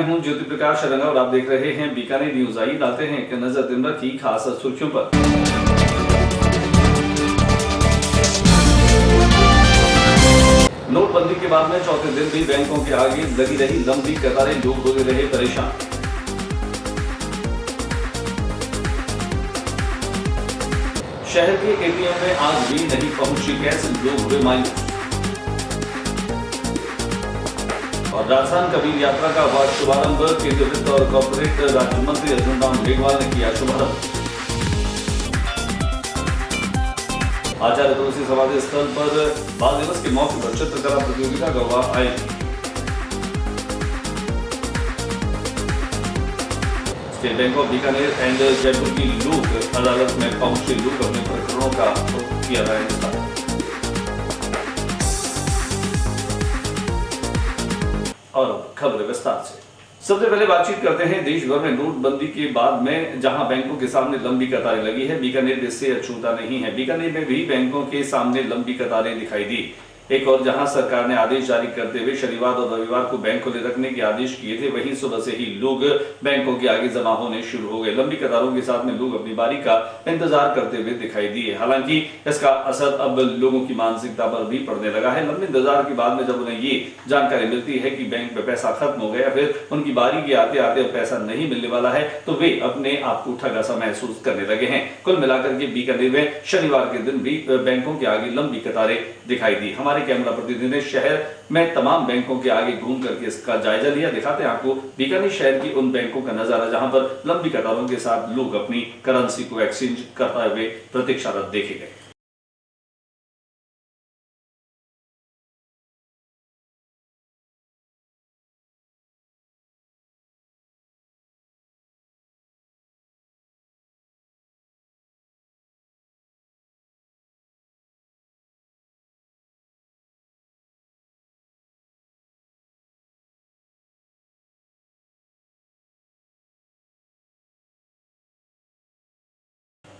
हूं ज्योति प्रकाश रंगा और आप देख रहे हैं बीकानेर न्यूज। आइए डालते हैं एक नजर दिन भर की खास सुर्खियों पर। नोटबंदी के बाद में चौथे दिन भी बैंकों के आगे लगी रही लंबी कतारें, लोग हो रहे परेशान। शहर के एटीएम में आज भी नहीं पहुंची कैश, लोग हुए मायूस। और राजस्थान कबीर यात्रा का हुआ शुभारंभ, केंद्रीय वित्त और कॉर्पोरेट राज्य मंत्री अर्जुन राम मेघवाल ने किया शुभारंभ। आचार्य तुलसी समाधि स्थल पर बाल दिवस के मौके पर चित्रकला प्रतियोगिता का हुआ आयोजन। State bank of Bikaner and Jaipur की लोक अदालत में पहुंचे लोग अपने प्रकरणों का किया रहा है। और खबर विस्तार से। सबसे पहले बातचीत करते हैं देश भर में नोटबंदी के बाद में जहां बैंकों के सामने लंबी कतारें लगी है। बीकानेर इससे अछूता नहीं है। बीकानेर में भी बैंकों के सामने लंबी कतारें दिखाई दी। एक और जहां सरकार ने आदेश जारी करते हुए शनिवार और रविवार को बैंक खुले रखने के आदेश किए थे, वहीं सुबह से ही लोग बैंकों के आगे जमा होने शुरू हो गए। लंबी कतारों के साथ में लोग अपनी बारी का इंतजार करते हुए दिखाई दिए। हालांकि इसका असर अब लोगों की मानसिकता पर भी पड़ने लगा है। लंबे इंतजार के बाद में जब उन्हें ये जानकारी मिलती है कि बैंक में पैसा खत्म हो गया, फिर उनकी बारी के आते आते अब पैसा नहीं मिलने वाला है, तो वे अपने आप को ठगा सा महसूस करने लगे हैं। कुल मिलाकर के बीकानेर में शनिवार के दिन भी बैंकों के आगे लंबी कतारें दिखाई दी। हमारे कैमरा प्रतिनिधि ने शहर में तमाम बैंकों के आगे घूम करके इसका जायजा लिया। दिखाते हैं आपको बीकानेर शहर की उन बैंकों का नजारा जहां पर लंबी कतारों के साथ लोग अपनी करेंसी को एक्सचेंज करते हुए प्रतीक्षारत देखे गए।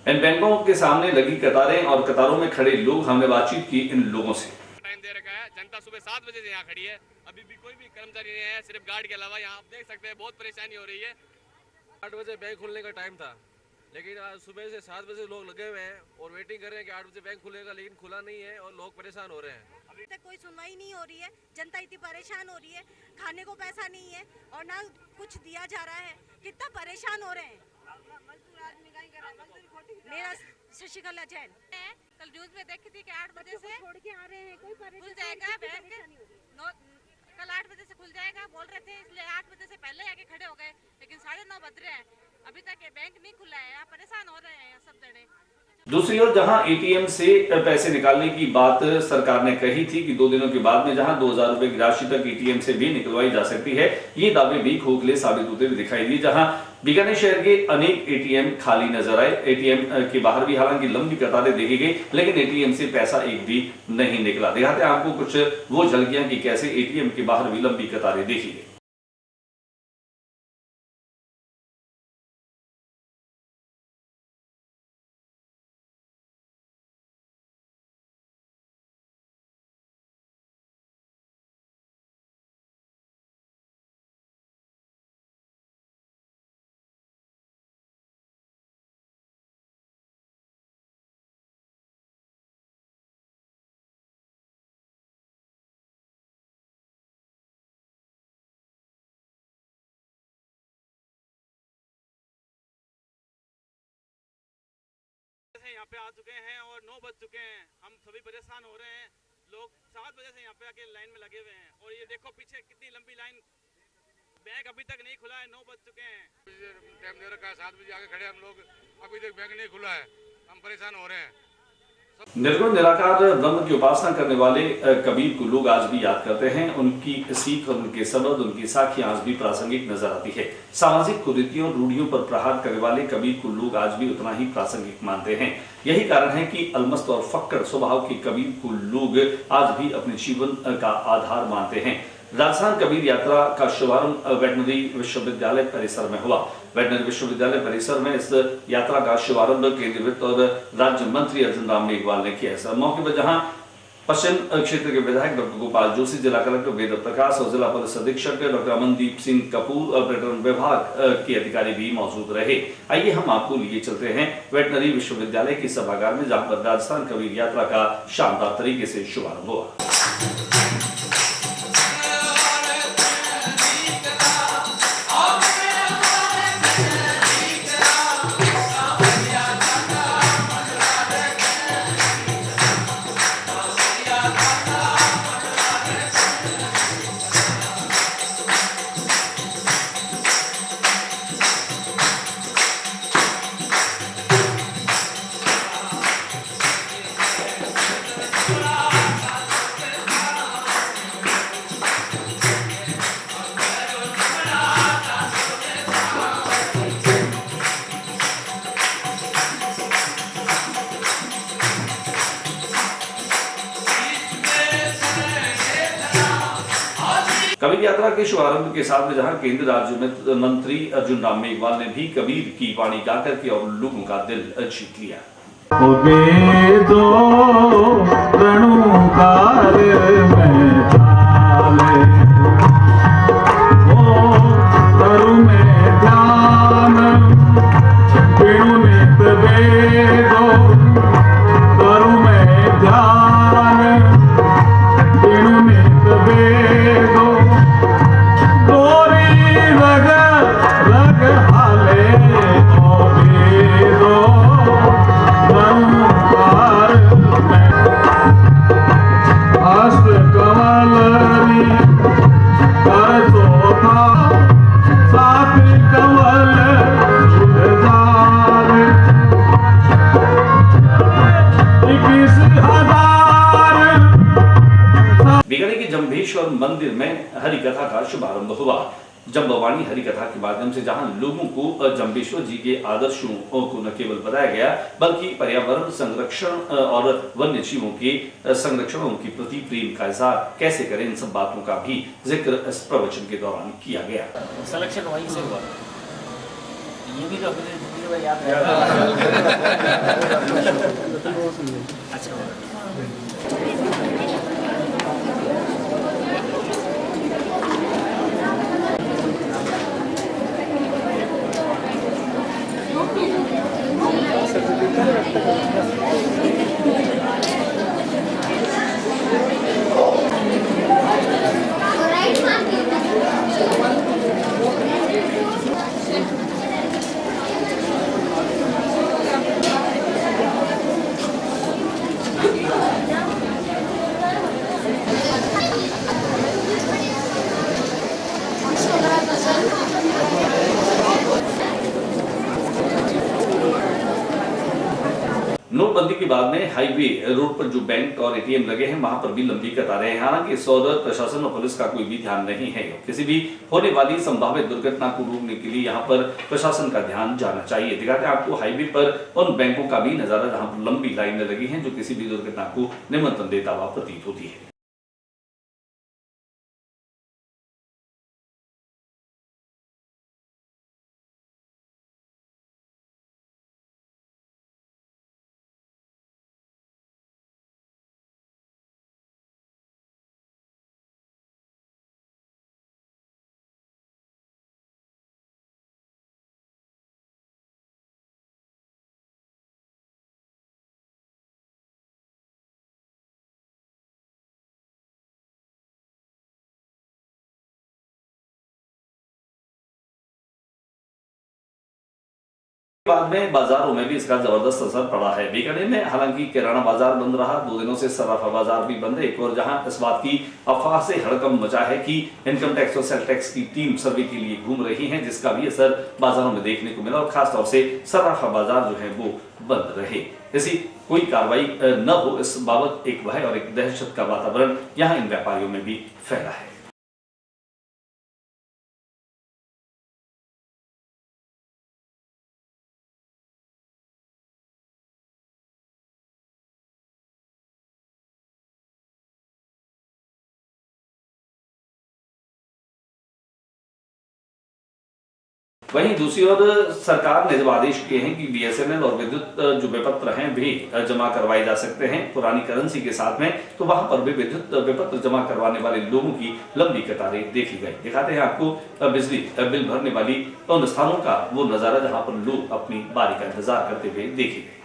इन बैंकों के सामने लगी कतारें और कतारों में खड़े लोग, हमने बातचीत की इन लोगों से। टाइम दे रखा है, जनता सुबह 7 बजे से यहाँ खड़ी है, अभी भी कोई भी कर्मचारी नहीं है, सिर्फ गार्ड के अलावा। यहाँ आप देख सकते हैं बहुत परेशानी हो रही है। 8 बजे बैंक खुलने का टाइम था, लेकिन आज सुबह से 7 बजे लोग लगे हुए हैं और वेटिंग कर रहे हैं कि 8 बजे बैंक खुलेगा, लेकिन खुला नहीं है और लोग परेशान हो रहे हैं। अभी तक कोई सुनवाई नहीं हो रही है। जनता इतनी परेशान हो रही है, खाने को पैसा नहीं है और ना कुछ दिया जा रहा है। कितना परेशान हो रहे हैं। मेरा शशिकला जैन कल न्यूज में देखी थी कि 8 बजे से छोड़ के आ रहे हैं, कोई खुल जाएगा बैंक। कल 8 बजे से खुल जाएगा बोल रहे थे, इसलिए 8 बजे से पहले आके खड़े हो गए, लेकिन 9:30 बज रहे हैं, अभी तक बैंक नहीं खुला है। यहाँ परेशान हो रहे हैं सब जने। दूसरी ओर जहां एटीएम से पैसे निकालने की बात सरकार ने कही थी कि 2 दिनों के बाद में जहां 2000 रुपए की राशि तक एटीएम से भी निकलवाई जा सकती है, ये दावे भी खोखले साबित होते हुए दिखाई दिए। जहां बीकानेर शहर के अनेक एटीएम खाली नजर आए। एटीएम के बाहर भी हालांकि लंबी कतारें देखी गई, लेकिन एटीएम से पैसा एक भी नहीं निकला। दिखाते हैं आपको कुछ वो झलकियां कि कैसे एटीएम के बाहर भी लंबी कतारें देखी गई। यहाँ पे आ चुके हैं और 9 बज चुके हैं। हम सभी परेशान हो रहे हैं। लोग 7 बजे से यहाँ पे आके लाइन में लगे हुए हैं और ये देखो पीछे कितनी लंबी लाइन। बैंक अभी तक नहीं खुला है, 9 बज चुके हैं। टाइम दे रखा है, 7 बजे आके खड़े हम लोग, अभी तक बैंक नहीं खुला है, हम परेशान हो रहे हैं। निर्गुण निराकार ब्रह्म की उपासना करने वाले कबीर को लोग आज भी याद करते हैं। उनकी सीख और उनके शब्द, उनकी साखियां आज भी प्रासंगिक नजर आती है। सामाजिक कुरीतियों, रूढ़ियों पर प्रहार करने वाले कबीर को लोग आज भी उतना ही प्रासंगिक मानते हैं। यही कारण है कि अलमस्त और फक्कड़ स्वभाव के कबीर को लोग आज भी अपने जीवन का आधार मानते हैं। राजस्थान कबीर यात्रा का शुभारंभ वेटनरी विश्वविद्यालय परिसर में हुआ। वेटनरी विश्वविद्यालय परिसर में इस यात्रा का शुभारंभ केंद्रीय वित्त और राज्य मंत्री अर्जुन राम मेघवाल ने किया। इस मौके पर जहां पश्चिम क्षेत्र के विधायक डॉक्टर गोपाल जोशी, जिला कलेक्टर वेद प्रकाश और जिला पुलिस अधीक्षक डॉक्टर अमनदीप सिंह कपूर और पर्यटन विभाग के अधिकारी भी मौजूद रहे। आइए हम आपको लिए चलते हैं वेटनरी विश्वविद्यालय के सभागार में, जहां पर राजस्थान कबीर यात्रा का शानदार तरीके से शुभारंभ हुआ। कबीर यात्रा के शुभारंभ के साथ में जहां केंद्रीय राज्य मंत्री अर्जुन राम मेघवाल ने भी कबीर की वाणी गाकर के और लोगों का दिल जीत लिया। बीकानेर के जंभेश्वर मंदिर में हरि कथा का शुभारंभ हुआ। जंबवाणी हरि कथा के माध्यम से जहां लोगों को जंभेश्वर जी के आदर्शों को न केवल बताया गया, बल्कि पर्यावरण संरक्षण और वन्य जीवों के संरक्षण, उनके प्रति प्रेम का इजहार कैसे करें, इन सब बातों का भी जिक्र इस प्रवचन के दौरान किया गया। सिलेक्शन वहीं से हुआ, ये भी तो अपनी जिंदगी में याद अच्छा। नोटबंदी के बाद में हाईवे रोड पर जो बैंक और एटीएम लगे हैं, वहां पर भी लंबी कतारें हैं। हालांकि इस ओर प्रशासन और पुलिस का कोई भी ध्यान नहीं है। किसी भी होने वाली संभावित दुर्घटना को रोकने के लिए यहां पर प्रशासन का ध्यान जाना चाहिए। दिखाते हैं आपको हाईवे पर उन बैंकों का भी नजारा, जहां पर लंबी लाइनें लगी हैं, जो किसी भी दुर्घटना को निमंत्रण देता हुआ प्रतीत होती है। बाद में बाजारों में भी इसका जबरदस्त असर पड़ा है। बीकानेर में हालांकि किराना बाजार बंद रहा, 2 दिनों से सराफा बाजार भी बंद है। एक और जहां इस बात की अफवाह से हड़कंप मचा है कि इनकम टैक्स और सेल टैक्स की टीम सर्वे के लिए घूम रही है, जिसका भी असर बाजारों में देखने को मिला और खासतौर से सराफा बाजार जो है वो बंद रहे। ऐसी कोई कार्रवाई न हो, इस बाबत एक भय और एक दहशत का वातावरण यहाँ इन व्यापारियों में भी फैला है। वहीं दूसरी ओर सरकार ने जब आदेश किए हैं कि बीएसएनएल और विद्युत जो विपत्र हैं भी जमा करवाए जा सकते हैं पुरानी करेंसी के साथ में, तो वहां पर भी विद्युत विपत्र जमा करवाने वाले लोगों की लंबी कतारें देखी गई। दिखाते हैं आपको बिजली बिल भरने वाली उन स्थानों का वो नजारा जहां पर लोग अपनी बारी का इंतजार करते हुए देखे गए।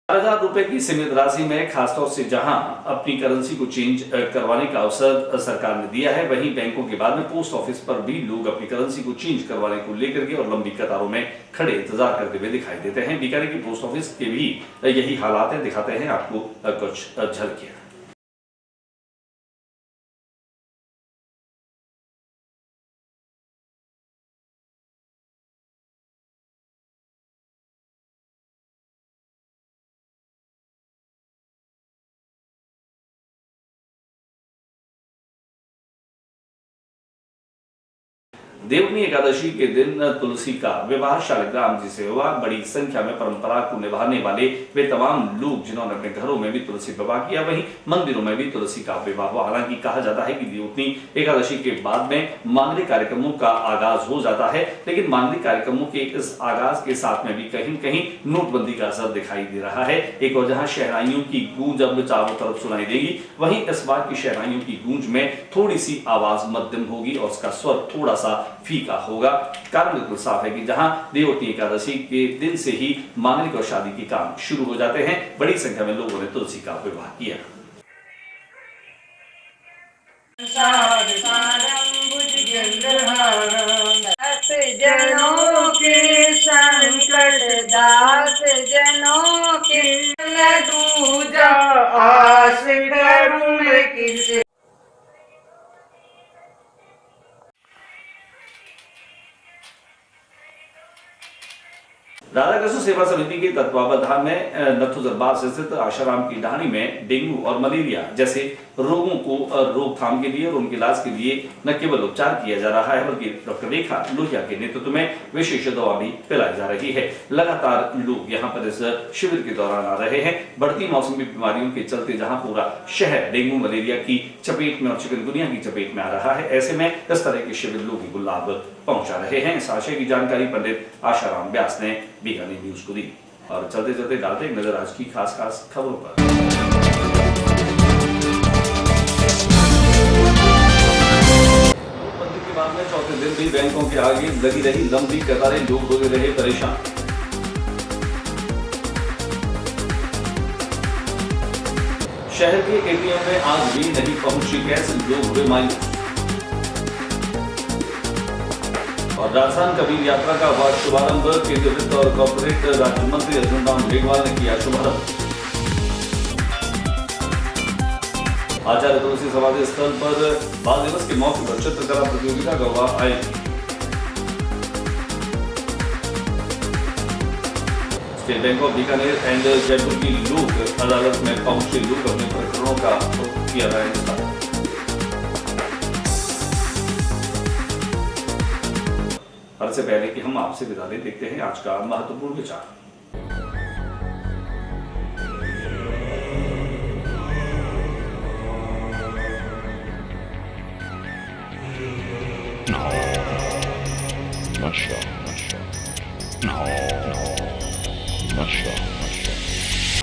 ₹4,000 की सीमित राशि में खासतौर से जहां अपनी करेंसी को चेंज करवाने का अवसर सरकार ने दिया है, वहीं बैंकों के बाद में पोस्ट ऑफिस पर भी लोग अपनी करेंसी को चेंज करवाने को लेकर के और लंबी कतारों में खड़े इंतजार करते हुए दिखाई देते हैं। बीकानेर की पोस्ट ऑफिस के भी यही हालात है। दिखाते हैं आपको कुछ झलकियां। देवनी एकादशी के दिन तुलसी का विवाह शालिग्राम जी से हुआ। बड़ी संख्या में परंपरा को निभाने वाले वे तमाम लोग जिन्होंने अपने घरों में भी तुलसी विवाह किया, वहीं मंदिरों में भी तुलसी का विवाह हुआ। हालांकि कहा जाता है कि देवनी एकादशी के बाद में मांगलिक कार्यक्रमों का आगाज हो जाता है, लेकिन मांगलिक कार्यक्रमों के इस आगाज के साथ में भी कहीं कहीं नोटबंदी का असर दिखाई दे रहा है। एक और जहां शहनाइयों की गूंज अब चारों तरफ सुनाई देगी, वहीं इस बार की शहनाइयों की गूंज में थोड़ी सी आवाज मध्यम होगी और उसका स्वर थोड़ा सा फीका होगा। कारण बिल्कुल साफ है कि जहां देवोत्नी एकादशी के दिन से ही मांगलिक और शादी के काम शुरू हो जाते हैं, बड़ी संख्या में लोगों ने तुलसी का विवाह किया। जनों के संकट दास जनों के दूजा आस करूं मैं किसे। राधा कृष्ण सेवा समिति के तत्वावधान में नथु दरबार स्थित आशाराम की ढाणी में डेंगू और मलेरिया जैसे रोगों को रोकथाम के लिए और उनके इलाज के लिए न केवल उपचार किया जा रहा है, बल्कि डॉक्टर रेखा लोहिया के नेतृत्व में विशेष दवा भी पिलाई जा रही है। लगातार लोग यहाँ पर इस शिविर के दौरान आ रहे हैं। बढ़ती मौसमी बीमारियों के चलते जहाँ पूरा शहर डेंगू मलेरिया की चपेट में और चिकनगुनिया की चपेट में आ रहा है, ऐसे में इस तरह के शिविर लोगों को लाभ पहुंचा रहे हैं। इस आशय की जानकारी पंडित आशाराम व्यास ने बीकानेर न्यूज को दी। और चलते चलते डालते एक नजर आज की खास खबरों पर। नोटबंदी के बाद में चौथे दिन भी बैंकों के आगे लगी रही लंबी कतारें, लोग हो रहे परेशान। शहर के एटीएम में आज भी नहीं पहुंची कैश, लोग हुए मायूस। और राजस्थान कबीर यात्रा का हुआ शुभारंभ, केंद्रीय वित्त और कॉर्पोरेट राज्य मंत्री अर्जुन राम मेघवाल ने किया शुभारंभ। आचार्य तुलसी समाधि स्थल पर बाल दिवस के मौके पर चित्रकला प्रतियोगिता का हुआ आयोजन। State bank of Bikaner and Jaipur की लोक अदालत में पहुंचे लोग अपने प्रकरणों का किया रहा है। से पहले कि हम आपसे विदा लें, देखते हैं आज का महत्वपूर्ण विचार।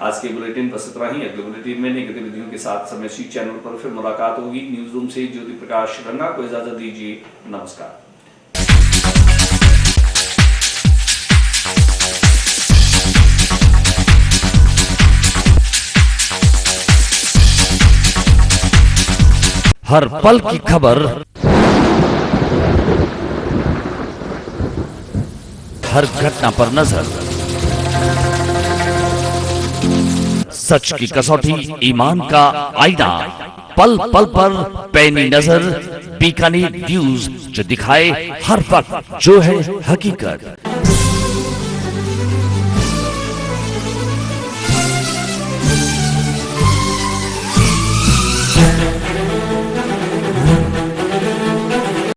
आज के बुलेटिन बस इतना ही। अगले बुलेटिन में नई गतिविधियों के साथ समय सी चैनल पर फिर मुलाकात होगी। न्यूज रूम से ज्योति प्रकाश रंगा को इजाजत दीजिए। नमस्कार। हर पल की खबर, हर घटना पर नजर, सच की कसौटी, ईमान का आईना, पल पल पर पैनी नजर, बीकानेर न्यूज, जो दिखाए हर वक्त जो है हकीकत।